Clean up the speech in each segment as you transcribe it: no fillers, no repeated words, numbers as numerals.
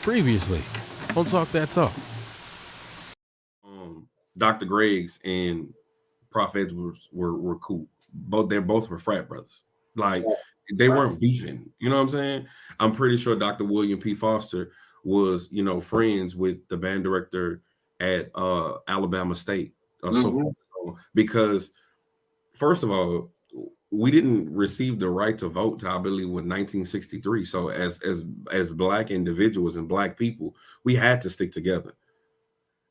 Previously, don't talk that talk. Dr. Greggs and Prof Edwards were cool. They're both were frat brothers. Like they weren't beefing. You know what I'm saying? I'm pretty sure Dr. William P. Foster was, friends with the band director at Alabama State or so forth. So, because first of all, we didn't receive the right to vote till I believe with 1963. So as black individuals and black people, we had to stick together.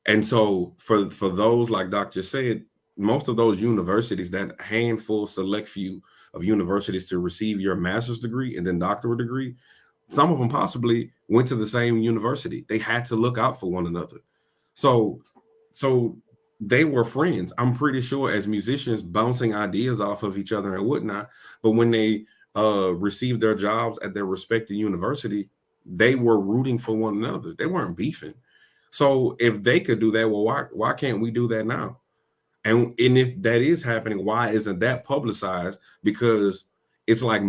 And so for those like Doc just said, most of those universities, that handful, select few of universities to receive your master's degree and then doctorate degree, some of them possibly went to the same university. They had to look out for one another. So they were friends. I'm pretty sure as musicians bouncing ideas off of each other and whatnot. But when they received their jobs at their respective university, they were rooting for one another. They weren't beefing. So if they could do that, well, why can't we do that now? And if that is happening, why isn't that publicized? Because it's like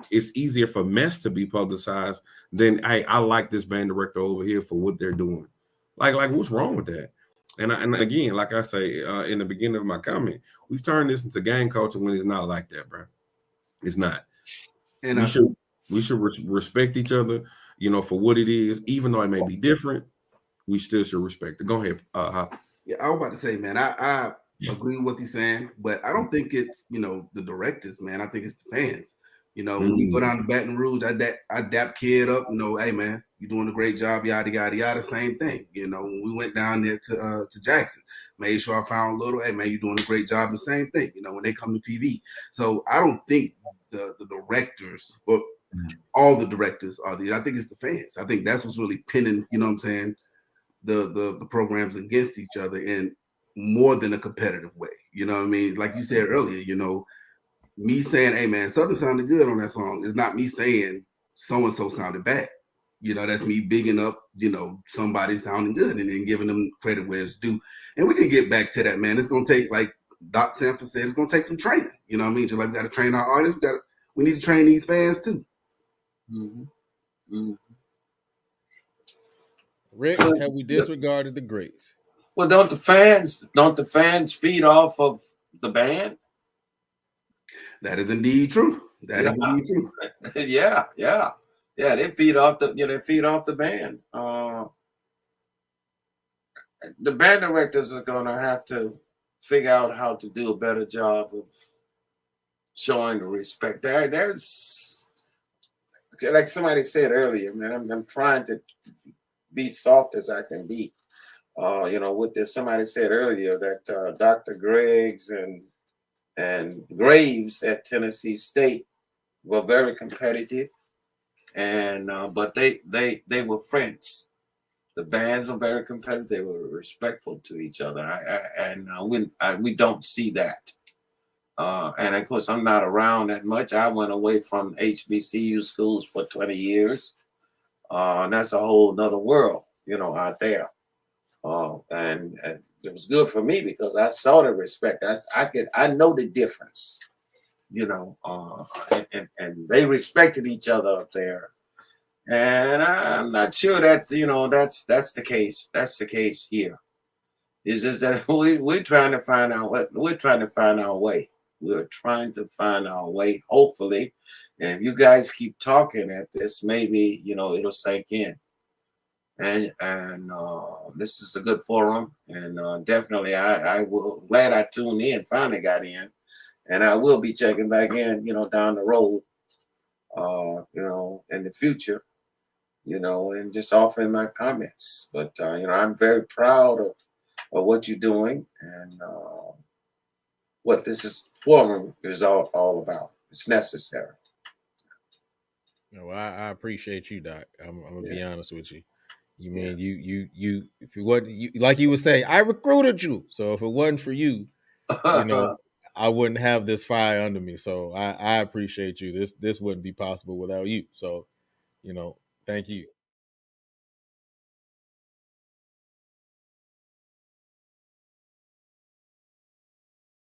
it's easier for mess to be publicized than, hey, I like this band director over here for what they're doing. Like what's wrong with that? And again, like I say in the beginning of my comment, we've turned this into gang culture when it's not like that, bro. It's not. And we should respect each other, for what it is, even though it may be different. We still should respect it. Go ahead. Yeah, I was about to say, man, I agree with what you're saying, but I don't think it's the directors, man. I think it's the fans. When we go down to Baton Rouge, I dap kid up. Hey, man, you're doing a great job. Yada yada yada. Same thing. When we went down there to Jackson, made sure I found Little. Hey, man, you're doing a great job. The same thing. When they come to PV. So I don't think the directors or all the directors are these. I think it's the fans. I think that's what's really pinning. You know what I'm saying? The programs against each other in more than a competitive way. You know what I mean? Like you said earlier, me saying, hey man, something sounded good on that song is not me saying so-and-so sounded bad. That's me bigging up, somebody sounding good and then giving them credit where it's due. And we can get back to that, man. It's going to take, like Doc Sanford said, it's going to take some training. You know what I mean? Just like we got to train our artists, we need to train these fans too. Rick, have we disregarded the greats? Well, don't the fans feed off of the band? That is indeed true. That is indeed true. Yeah. They feed off the band. The band directors are gonna have to figure out how to do a better job of showing the respect. There's like somebody said earlier, man. I'm trying to be soft as I can be. With this, somebody said earlier that Dr. Greggs and Graves at Tennessee State were very competitive, and but they were friends. The bands were very competitive. They were respectful to each other, we don't see that. And of course, I'm not around that much. I went away from HBCU schools for 20 years. And that's a whole nother world, out there. And it was good for me because I saw the respect. I know the difference, and they respected each other up there. And I'm not sure that that's the case. That's the case here. It's just that we're trying to find out we're trying to find our way. We're trying to find our way, hopefully. And if you guys keep talking at this, maybe it'll sink in. And this is a good forum, and definitely I will glad I tuned in, finally got in, and I will be checking back in, down the road, in the future, and just offering my comments. But I'm very proud of what you're doing and what this forum is all about. It's necessary. Well, I appreciate you, Doc. I'm gonna be honest with you. You mean you if it wasn't you, like you would say, I recruited you. So if it wasn't for you, I wouldn't have this fire under me. So I appreciate you. This wouldn't be possible without you. So, thank you.